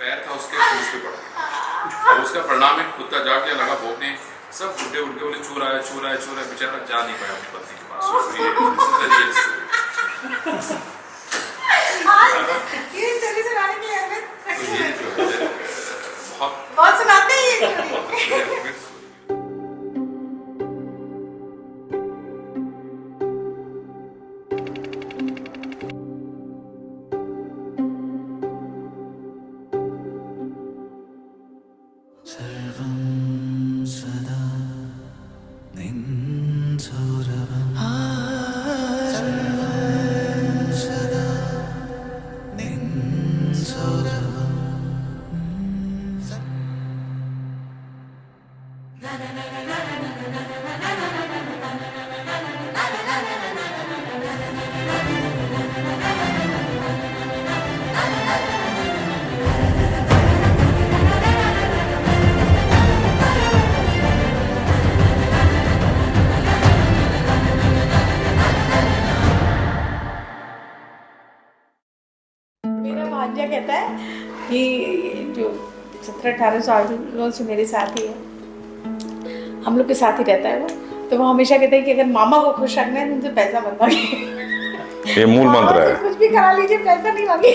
पैर था उसके पूंछ पे पड़ा और उसका परिणाम एक कुत्ता जाके लगा भौंकने, सब बुड्ढे उठ के बोले चोर आया चोर आया चोर आया, बेचारा जा नहीं पाया अपनी पत्नी के पास। ये जो है बहुत सुनाते हैं ये स्टोरी। मेरा भांजा कहता है कि जो 17-18 सालों से मेरे साथ ही है, हम लोग के साथ ही रहता है वो, तो वो हमेशा कहता है कि अगर मामा को खुश रखना है तो उनसे पैसा मत मांगे। ये मूल मंत्र है। कुछ भी करा लीजिए, पैसा नहीं मांगे।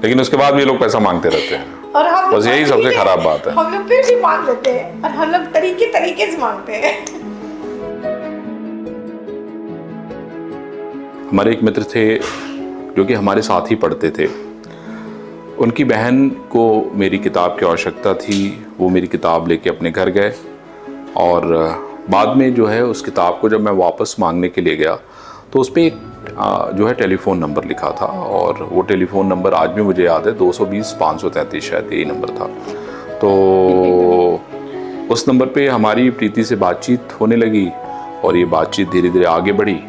लेकिन उसके बाद भी लोग पैसा मांगते रहते हैं, और हम बस यही सबसे खराब बात है। हम लोग फिर भी मांग लेते हैं, और हम लोग तरीके से मांगते हैं। हमारे एक मित्र थे जो कि हमारे साथ ही पढ़ते थे। उनकी बहन को मेरी किताब की आवश्यकता थी। वो मेरी किताब लेके अपने घर गए और बाद में जो है उस किताब को जब मैं वापस मांगने के लिए गया तो उस पर एक जो है टेलीफ़ोन नंबर लिखा था, और वो टेलीफ़ोन नंबर आज भी मुझे याद है, 220-533 शायद यही नंबर था। तो उस नंबर पे हमारी प्रीति से बातचीत होने लगी और ये बातचीत धीरे धीरे आगे बढ़ी,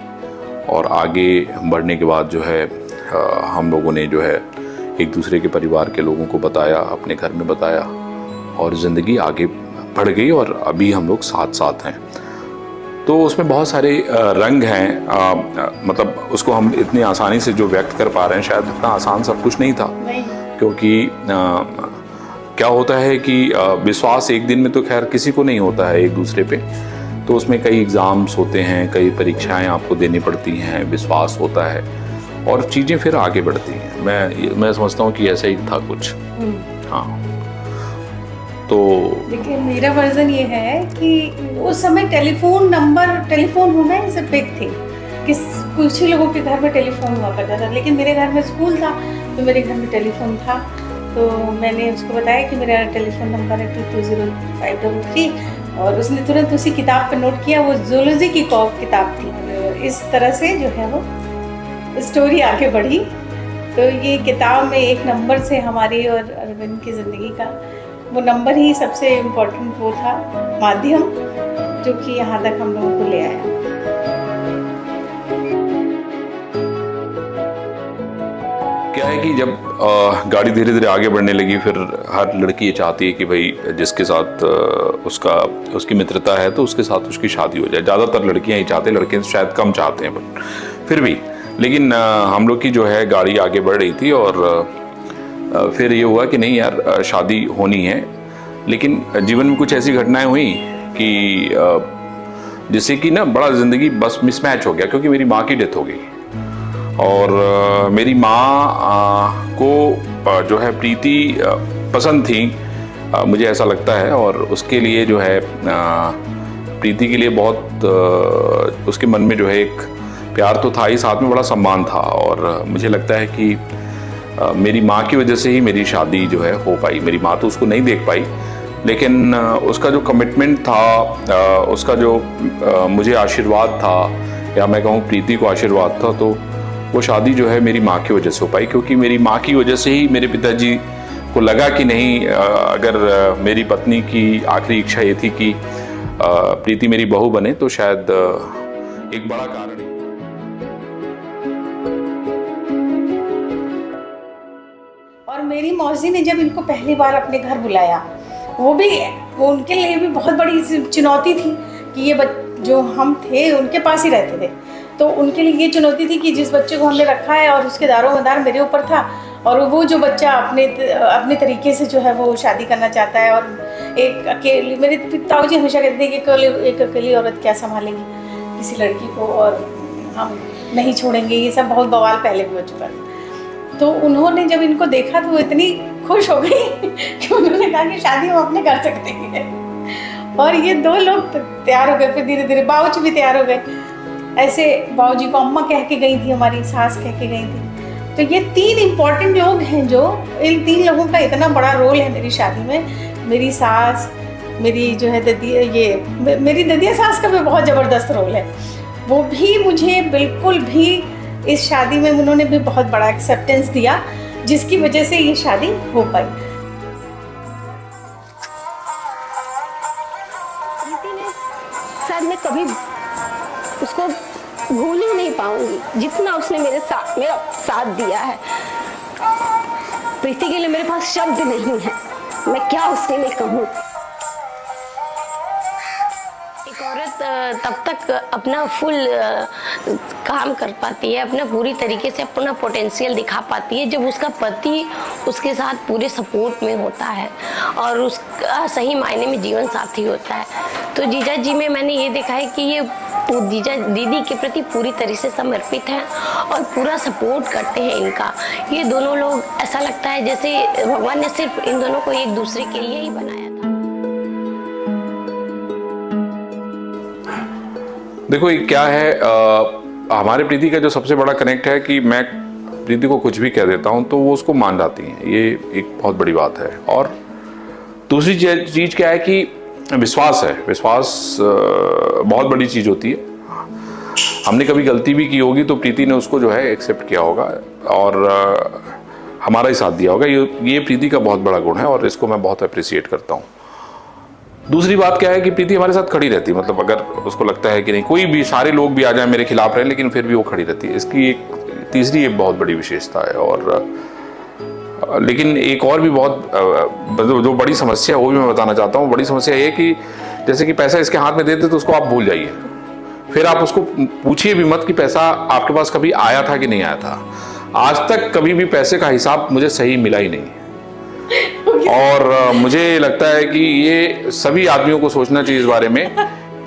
और आगे बढ़ने के बाद जो है हम लोगों ने जो है एक दूसरे के परिवार के लोगों को बताया, अपने घर में बताया, और ज़िंदगी आगे बढ़ गई और अभी हम लोग साथ साथ हैं। तो उसमें बहुत सारे रंग हैं, मतलब उसको हम इतनी आसानी से जो व्यक्त कर पा रहे हैं, शायद इतना आसान सब कुछ नहीं था। क्योंकि क्या होता है कि विश्वास एक दिन में तो खैर किसी को नहीं होता है एक दूसरे पे, तो उसमें कई एग्ज़ाम्स होते हैं, कई परीक्षाएं आपको देनी पड़ती हैं, विश्वास होता है और चीज़ें फिर आगे बढ़ती हैं। मैं समझता हूँ कि ऐसा ही था कुछ। हाँ, तो देखिए मेरा वर्जन ये है कि उस समय टेलीफोन होना ही सिर्फ एक थी कि कुछ ही लोगों के घर में टेलीफोन हुआ करता था, लेकिन मेरे घर में स्कूल था तो मेरे घर में टेलीफोन था। तो मैंने उसको बताया कि मेरा टेलीफोन नंबर है 220533, और उसने तुरंत उसी किताब पर नोट किया। वो जूलॉजी की किताब थी। इस तरह से जो है वो स्टोरी आगे बढ़ी। तो ये किताब में एक नंबर से हमारी और अरविंद की ज़िंदगी का वो नंबर ही सबसे इम्पोर्टेंट वो था, माध्यम, जो कि यहाँ तक हम लोगों को ले आया। क्या है कि जब गाड़ी धीरे धीरे आगे बढ़ने लगी, फिर हर लड़की ये चाहती है कि भाई जिसके साथ उसकी मित्रता है तो उसके साथ उसकी शादी हो जाए। ज़्यादातर लड़कियां ही चाहते हैं, लड़के शायद कम चाहते हैं, बट फिर भी। लेकिन हम लोग की जो है गाड़ी आगे बढ़ रही थी, और फिर ये हुआ कि नहीं यार शादी होनी है। लेकिन जीवन में कुछ ऐसी घटनाएं हुई कि जिससे कि ना बड़ा ज़िंदगी बस मिसमैच हो गया, क्योंकि मेरी माँ की डेथ हो गई। और मेरी माँ को जो है प्रीति पसंद थी, मुझे ऐसा लगता है, और उसके लिए जो है प्रीति के लिए बहुत उसके मन में जो है एक प्यार तो था ही, साथ में बड़ा सम्मान था। और मुझे लगता है कि मेरी माँ की वजह से ही मेरी शादी जो है हो पाई। मेरी माँ तो उसको नहीं देख पाई, लेकिन उसका जो कमिटमेंट था, उसका जो मुझे आशीर्वाद था, या मैं कहूँ प्रीति को आशीर्वाद था, तो वो शादी जो है मेरी माँ की वजह से हो पाई। क्योंकि मेरी माँ की वजह से ही मेरे पिताजी को लगा कि नहीं, अगर मेरी पत्नी की आखिरी इच्छा ये थी कि प्रीति मेरी बहू बने, तो शायद एक बड़ा कारण। और मेरी मौसी ने जब इनको पहली बार अपने घर बुलाया, वो उनके लिए भी बहुत बड़ी चुनौती थी कि ये जो हम थे उनके पास ही रहते थे, तो उनके लिए ये चुनौती थी कि जिस बच्चे को हमने रखा है और उसके दारोमदार मेरे ऊपर था, और वो जो बच्चा अपने तरीके से जो है वो शादी करना चाहता है, और एक अकेली, मेरे पिताजी हमेशा कहते थे कि एक अकेली औरत क्या संभालेगी किसी लड़की को, और हम नहीं छोड़ेंगे, ये सब बहुत बवाल पहले भी हो चुका था। तो उन्होंने जब इनको देखा तो वो इतनी खुश हो गई कि उन्होंने कहा कि शादी हम अपने कर सकते हैं, और ये 2 लोग तैयार हो गए। फिर धीरे धीरे बाबूजी भी तैयार हो गए। ऐसे बाबूजी को अम्मा कह के गई थी, हमारी सास कह के गई थी। तो ये 3 इम्पॉर्टेंट लोग हैं, जो इन 3 लोगों का इतना बड़ा रोल है मेरी शादी में। मेरी सास, मेरी जो है ददिया, ये मेरी ददिया सास का भी बहुत ज़बरदस्त रोल है। वो भी मुझे बिल्कुल भी इस शादी में उन्होंने भी बहुत बड़ा एक्सेप्टेंस दिया, जिसकी वजह से ये शादी हो पाई। शायद मैं कभी उसको भूल ही नहीं पाऊंगी, जितना उसने मेरा साथ दिया है। प्रीति के लिए मेरे पास शब्द नहीं है, मैं क्या उसके लिए कहूँ। एक औरत तब तक अपना फुल काम कर पाती है, अपना पूरी तरीके से अपना पोटेंशियल दिखा पाती है, जब उसका पति उसके साथ पूरे सपोर्ट में होता है और उसका सही मायने में जीवन साथी होता है। तो जीजा जी में मैंने ये देखा है कि ये जीजा दीदी के प्रति पूरी तरह से समर्पित हैं और पूरा सपोर्ट करते हैं इनका। ये दोनों लोग, ऐसा लगता है जैसे भगवान ने सिर्फ इन दोनों को एक दूसरे के लिए ही बनाया था। देखो ये क्या है, हमारे प्रीति का जो सबसे बड़ा कनेक्ट है कि मैं प्रीति को कुछ भी कह देता हूँ तो वो उसको मान जाती हैं, ये एक बहुत बड़ी बात है। और दूसरी चीज़ क्या है कि विश्वास है। विश्वास बहुत बड़ी चीज़ होती है। हमने कभी गलती भी की होगी तो प्रीति ने उसको जो है एक्सेप्ट किया होगा और हमारा ही साथ दिया होगा। ये प्रीति का बहुत बड़ा गुण है और इसको मैं बहुत अप्रिशिएट करता हूँ। दूसरी बात क्या है कि प्रीति हमारे साथ खड़ी रहती है, मतलब अगर उसको लगता है कि नहीं, कोई भी, सारे लोग भी आ जाए मेरे खिलाफ रहे, लेकिन फिर भी वो खड़ी रहती है। इसकी एक तीसरी एक बहुत बड़ी विशेषता है। और लेकिन एक और भी बहुत जो बड़ी समस्या है वो भी मैं बताना चाहता हूँ। बड़ी समस्या ये कि जैसे कि पैसा इसके हाथ में देते तो उसको आप भूल जाइए, फिर आप उसको पूछिए भी मत कि पैसा आपके पास कभी आया था कि नहीं आया था। आज तक कभी भी पैसे का हिसाब मुझे सही मिला ही नहीं। और मुझे लगता है कि ये सभी आदमियों को सोचना चाहिए इस बारे में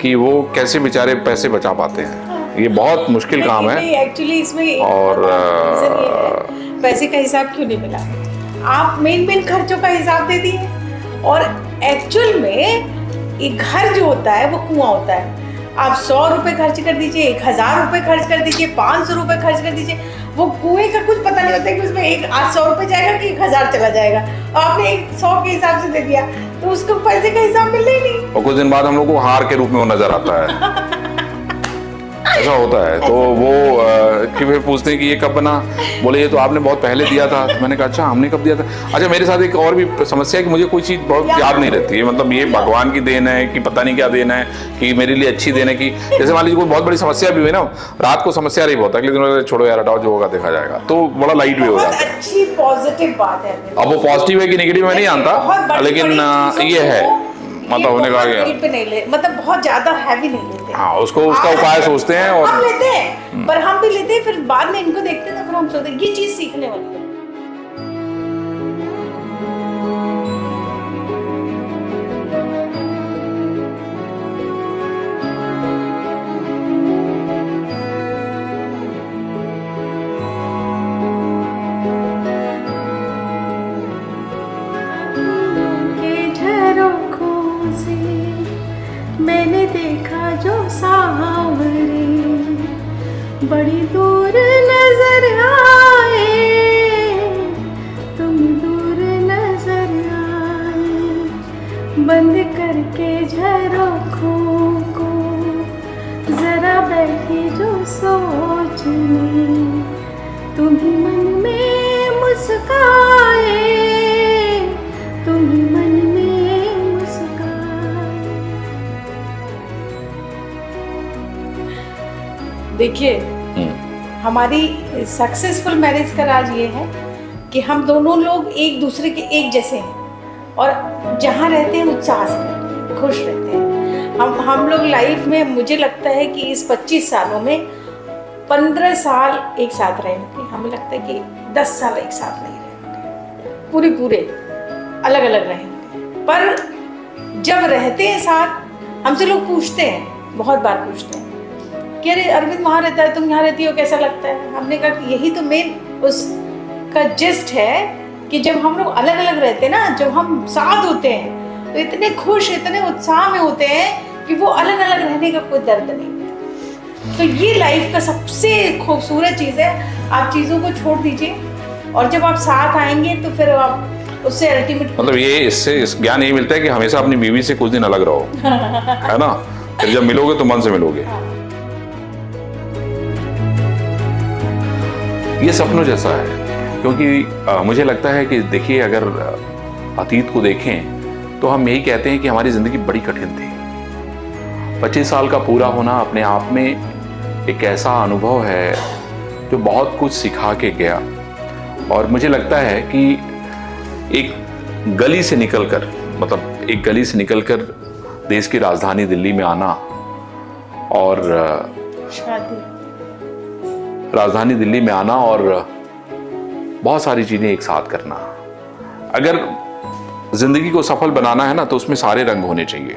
कि वो कैसे बेचारे पैसे बचा पाते हैं। ये बहुत मुश्किल काम है। एक्चुअली इसमें और पैसे का हिसाब क्यों नहीं मिला? आप मेन खर्चों का हिसाब दे दिए, और एक्चुअल में एक घर जो होता है वो कुआं होता है। आप 100 रुपए खर्च कर दीजिए, 1000 रुपए खर्च कर दीजिए, 500 रुपए खर्च कर दीजिए, वो कुएं का कुछ पता नहीं होता कि उसमें 800 रुपए जाएगा कि 1000 चला जाएगा। और आपने 100 के हिसाब से दे दिया तो उसको पैसे का हिसाब मिलना ही नहीं। और कुछ दिन बाद हम लोग को हार के रूप में वो नजर आता है। ऐसा होता है। तो वो कि फिर पूछते हैं कि ये कब बना, बोले ये तो आपने बहुत पहले दिया था। तो मैंने कहा अच्छा हमने कब दिया था। अच्छा मेरे साथ एक और भी समस्या है कि मुझे कोई चीज़ बहुत याद नहीं रहती है, मतलब ये भगवान की देन है कि पता नहीं क्या देन है कि मेरे लिए अच्छी देन है कि जैसे मान लीजिए कोई बहुत बड़ी समस्या भी हुई ना, रात को समस्या नहीं बहुत, अगले दिन छोड़ो यार हटाओ जो होगा देखा जाएगा, तो बड़ा लाइट भी हो जाता है। अच्छी पॉजिटिव बात है। अब वो पॉजिटिव है कि नेगेटिव में नहीं जानता, लेकिन ये है, मतलब होने का पे नहीं ले, मतलब बहुत ज्यादा हैवी नहीं लेते। हाँ, उसको उसका उपाय सोचते हैं और हम लेते हैं, पर हम भी लेते हैं, फिर बाद में इनको देखते हैं तो फिर हम सोचते हैं ये चीज सीखने वाली है। मैंने देखा जो सावरे बड़ी दूर नजर आए, तुम दूर नजर आए, बंद करके झरोखों को जरा बैठी जो सोचने, तुम ही मन में मुस्काए, तुम ही मन में देखिए, हमारी सक्सेसफुल मैरिज का राज ये है कि हम दोनों लोग एक दूसरे के एक जैसे हैं और जहाँ रहते हैं उत्साह से रहते हैं, खुश रहते हैं। हम लोग लाइफ में, मुझे लगता है कि इस 25 सालों में 15 साल एक साथ रहे होंगे। हमें लगता है कि 10 साल एक साथ नहीं रहे। पूरे अलग अलग रहेंगे, पर जब रहते हैं साथ हमसे लोग पूछते हैं, बहुत बार पूछते हैं कि अरे अरविंद वहाँ रहता है, तुम यहाँ रहती हो, कैसा लगता है। हमने कहा कि यही तो मेन उसका जिस्ट है कि जब हम लोग अलग अलग रहते हैं ना, जब हम साथ होते हैं तो इतने खुश, इतने उत्साह में होते हैं कि वो अलग अलग रहने का कोई दर्द नहीं है। तो ये लाइफ का सबसे खूबसूरत चीज़ है। आप चीज़ों को छोड़ दीजिए और जब आप साथ आएंगे तो फिर आप उससे अल्टीमेट, मतलब ये इससे इस ज्ञान यही मिलता है कि हमेशा अपनी बीवी से कुछ दिन अलग रहो, है ना, फिर जब मिलोगे तो मन से मिलोगे। ये सपनों जैसा है, क्योंकि मुझे लगता है कि देखिए, अगर अतीत को देखें तो हम यही कहते हैं कि हमारी जिंदगी बड़ी कठिन थी। 25 साल का पूरा होना अपने आप में एक ऐसा अनुभव है जो बहुत कुछ सिखा के गया। और मुझे लगता है कि एक गली से निकलकर, मतलब एक गली से निकलकर देश की राजधानी दिल्ली में आना और राजधानी दिल्ली में आना और बहुत सारी चीजें एक साथ करना, अगर जिंदगी को सफल बनाना है ना तो उसमें सारे रंग होने चाहिए,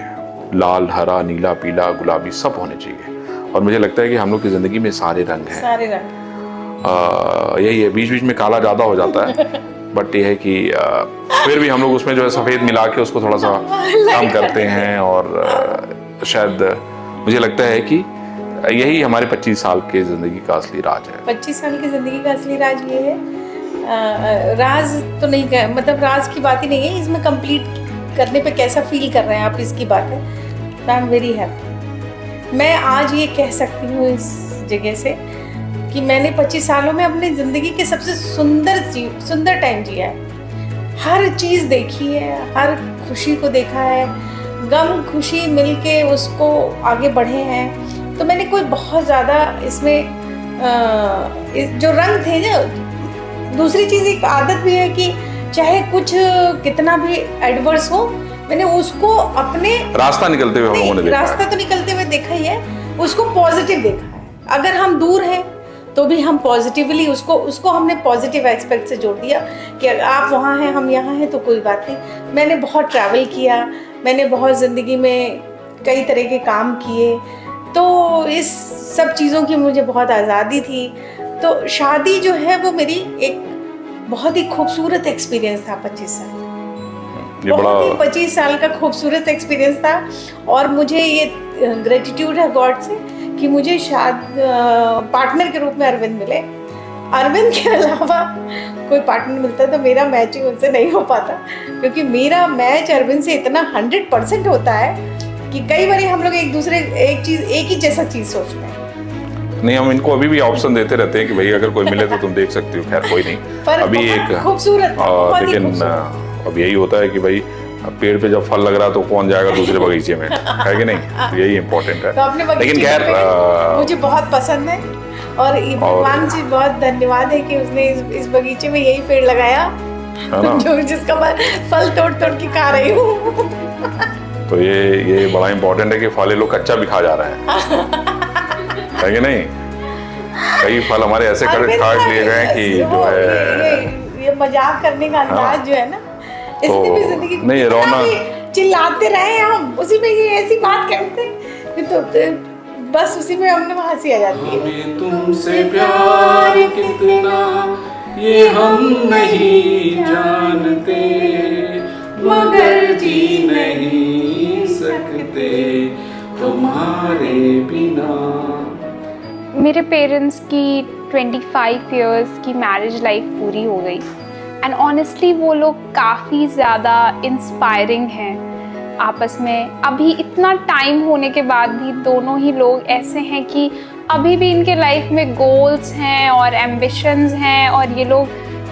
लाल, हरा, नीला, पीला, गुलाबी, सब होने चाहिए। और मुझे लगता है कि हम लोग की जिंदगी में सारे रंग हैं, सारे रंग। यही है, बीच बीच में काला ज्यादा हो जाता है बट ये है कि फिर भी हम लोग उसमें जो है सफेद मिला के उसको थोड़ा सा कम करते हैं। और शायद मुझे लगता है कि यही हमारे 25 साल के जिंदगी का असली राज है। 25 साल की जिंदगी का असली राज ये है। राज तो नहीं कह, मतलब राज की बात ही नहीं है, इसमें कंप्लीट करने पे कैसा फील कर रहे हैं आप, इसकी बात है। I am very happy. मैं आज ये कह सकती हूँ इस जगह से कि मैंने 25 सालों में अपनी ज़िंदगी के सबसे सुंदर टाइम जिया है। हर चीज़ देखी है, हर खुशी को देखा है, गम खुशी मिलके उसको आगे बढ़े हैं। तो मैंने कोई बहुत ज़्यादा इसमें जो रंग थे ना, दूसरी चीज़ एक आदत भी है कि चाहे कुछ कितना भी एडवर्स हो, मैंने उसको अपने रास्ता निकलते हुए हम लोगों ने देखा है। रास्ता तो निकलते हुए देखा ही है, उसको पॉजिटिव देखा है। अगर हम दूर हैं तो भी हम पॉजिटिवली उसको हमने पॉजिटिव एस्पेक्ट से जोड़ दिया कि आप वहाँ हैं, हम यहाँ हैं, तो कोई बात नहीं। मैंने बहुत ट्रैवल किया, मैंने बहुत ज़िंदगी में कई तरह के काम किए, तो इस सब चीज़ों की मुझे बहुत आज़ादी थी। तो शादी जो है वो मेरी एक बहुत ही खूबसूरत एक्सपीरियंस था। 25 साल बहुत ही 25 साल का खूबसूरत एक्सपीरियंस था। और मुझे ये ग्रेटिट्यूड है गॉड से कि मुझे पार्टनर के रूप में अरविंद मिले। अरविंद के अलावा कोई पार्टनर मिलता तो मेरा मैचिंग उनसे नहीं हो पाता, क्योंकि मेरा मैच अरविंद से इतना 100% होता है कि कई बार हम लोग एक ही जैसा चीज़ सोचते हैं। नहीं, हम इनको अभी भी ऑप्शन देते रहते हैं कि भाई अगर कोई मिले तो तुम देख सकती हो। खैर कोई नहीं, अभी एक खूबसूरत, लेकिन अब यही होता है कि भाई पेड़ पे जब फल लग रहा है तो कौन जाएगा दूसरे बगीचे में, है कि नहीं? तो यही इम्पोर्टेंट है। तो लेकिन खैर मुझे बहुत पसंद है और भगवान जी बहुत धन्यवाद है कि उसने इस बगीचे में यही पेड़ लगाया जो जिसका मैं फल तोड़ के खा रही हूँ। तो ये बड़ा इम्पोर्टेंट है कि फल ये लोग कच्चा भी खा जा रहे हैं, है कि नहीं? कई फल हमारे ऐसे खा लिए गए कि जो है ये मजाक करने का अंदाज जो है ना, इसने भी जिंदगी नहीं रोना, चिल्लाते रहे हम, उसी में ये ऐसी बात करते हैं तो बस उसी में हमने हंसी आ जाती है। हमें तुमसे प्यार कितना ये हम नहीं जानते, मगर जी नहीं सकते तुम्हारे बिना। मेरे पेरेंट्स की 25 इयर्स की मैरिज लाइफ पूरी हो गई एंड ऑनेस्टली वो लोग काफ़ी ज़्यादा इंस्पायरिंग हैं आपस में। अभी इतना टाइम होने के बाद भी दोनों ही लोग ऐसे हैं कि अभी भी इनके लाइफ में गोल्स हैं और एम्बिशंस हैं और ये लोग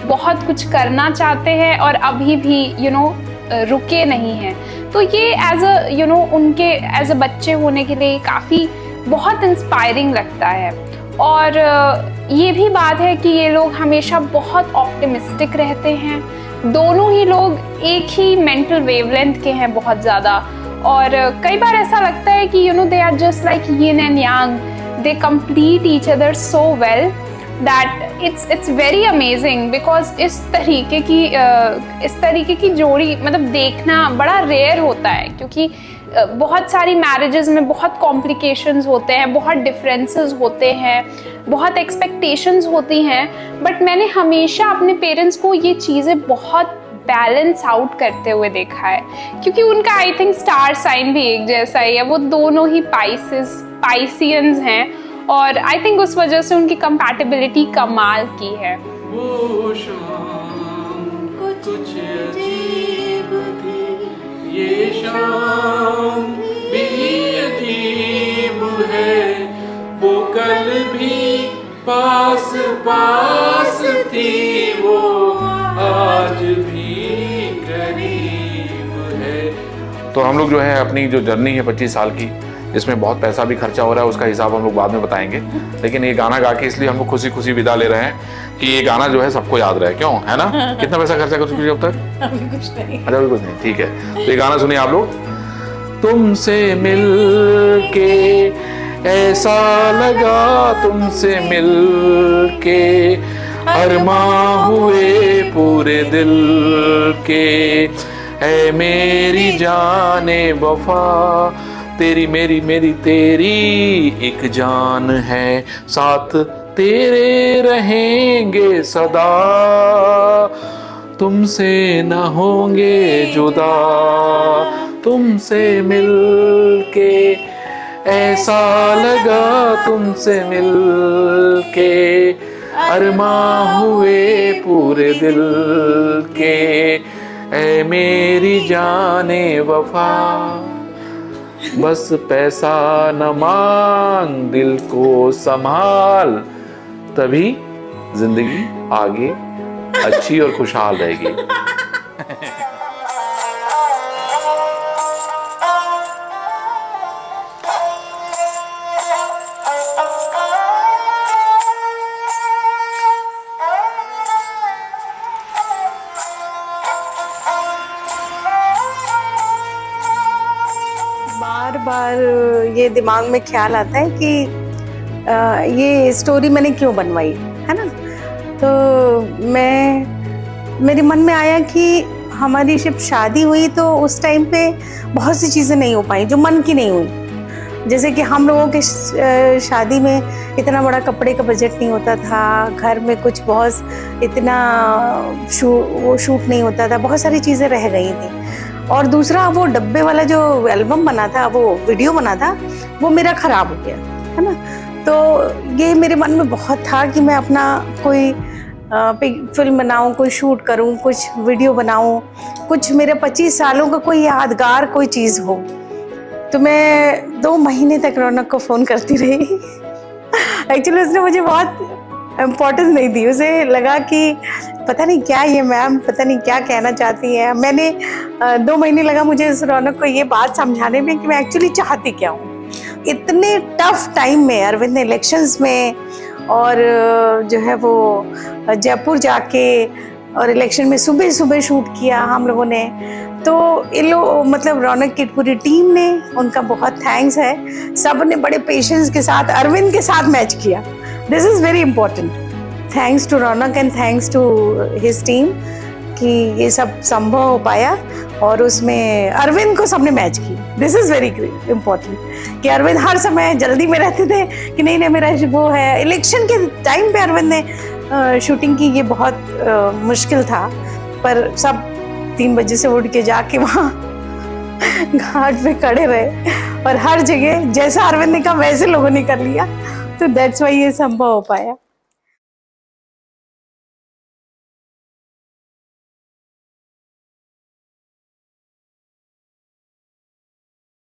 बहुत कुछ करना चाहते हैं और अभी भी रुके नहीं हैं। तो ये एज अ उनके एज अ बच्चे होने के लिए काफ़ी बहुत इंस्पायरिंग लगता है। और ये भी बात है कि ये लोग हमेशा बहुत ऑप्टिमिस्टिक रहते हैं। दोनों ही लोग एक ही मेंटल वेवलेंथ के हैं बहुत ज़्यादा। और कई बार ऐसा लगता है कि they are just like yin and yang, they complete each other so well. That it's very amazing, because इस तरीके की जोड़ी मतलब देखना बड़ा रेयर होता है, क्योंकि बहुत सारी मैरिजेस में बहुत कॉम्प्लिकेशंस होते हैं, बहुत डिफरेंसेस होते हैं, बहुत एक्सपेक्टेशंस होती हैं, बट मैंने हमेशा अपने पेरेंट्स को ये चीज़ें बहुत बैलेंस आउट करते हुए देखा है, क्योंकि उनका आई थिंक स्टार साइन भी एक जैसा ही है, वो दोनों ही पाइसियंस हैं, और आई थिंक उस वजह से उनकी कंपैटिबिलिटी कमाल की है। वो शाम कुछ अजीब थी, ये शाम भी अजीब है, वो कल भी पास पास थी, वो आज भी करीब है। तो हम लोग जो है अपनी जो जर्नी है 25 साल की, इसमें बहुत पैसा भी खर्चा हो रहा है, उसका हिसाब हम लोग बाद में बताएंगे, लेकिन ये गाना गा के इसलिए हम लोग खुशी खुशी विदा ले रहे हैं कि ये गाना जो है सबको याद रहे, क्यों है ना? कितना पैसा खर्चा कर चुकी अब तक? अभी कुछ नहीं। अच्छा, अभी कुछ नहीं, ठीक है। तो ये गाना सुनिए आप लोग। तुमसे मिल के ऐसा लगा, तुमसे मिल के अरमां हुए पूरे दिल के, ऐ मेरी जाने वफा, तेरी मेरी मेरी तेरी एक जान है, साथ तेरे रहेंगे सदा, तुमसे न होंगे जुदा, तुमसे मिल के ऐसा लगा, तुमसे मिल के अरमां हुए पूरे दिल के, ऐ मेरी जाने वफा, बस पैसा न मांग, दिल को संभाल, तभी जिंदगी आगे अच्छी और खुशहाल रहेगी। बार बार ये दिमाग में ख्याल आता है कि ये स्टोरी मैंने क्यों बनवाई, है ना? तो मेरे मन में आया कि हमारी जब शादी हुई तो उस टाइम पे बहुत सी चीज़ें नहीं हो पाई जो मन की नहीं हुई। जैसे कि हम लोगों के शादी में इतना बड़ा कपड़े का बजट नहीं होता था, घर में कुछ बहुत इतना शूट नहीं होता था, बहुत सारी चीज़ें रह गई थी। और दूसरा, वो डब्बे वाला जो एल्बम बना था, वो वीडियो बना था, वो मेरा ख़राब हो गया, है ना? तो ये मेरे मन में बहुत था कि मैं अपना कोई फिल्म बनाऊं, कोई शूट करूं, कुछ वीडियो बनाऊं, कुछ मेरे 25 सालों का कोई यादगार कोई चीज़ हो। तो मैं 2 महीने तक रौनक को फ़ोन करती रही। एक्चुअली उसने मुझे बहुत इम्पोर्टेंस नहीं दी, उसे लगा कि पता नहीं क्या ये मैम पता नहीं क्या कहना चाहती है। मैंने 2 महीने लगा मुझे इस रौनक को ये बात समझाने में कि मैं एक्चुअली चाहती क्या हूँ। इतने टफ टाइम में अरविंद ने इलेक्शंस में और जो है वो जयपुर जाके और इलेक्शन में सुबह सुबह शूट किया हम लोगों ने। तो इन लोग मतलब रौनक की पूरी टीम ने, उनका बहुत थैंक्स है, सब ने बड़े पेशेंस के साथ अरविंद के साथ मैच किया। This is very important. Thanks to Raunak and thanks to his team कि ये सब संभव हो पाया, और उसमें अरविंद को सबने मैच की। दिस इज़ वेरी इम्पोर्टेंट कि अरविंद हर समय जल्दी में रहते थे कि नहीं मेरा वो है। इलेक्शन के टाइम पे अरविंद ने शूटिंग की, ये बहुत मुश्किल था, पर सब 3 बजे से उठ के जाके वहाँ घाट पे खड़े रहे, और हर जगह जैसा अरविंद ने कहा वैसे लोगों ने कर लिया। तो दैट्स वाई ये संभव हो पाया।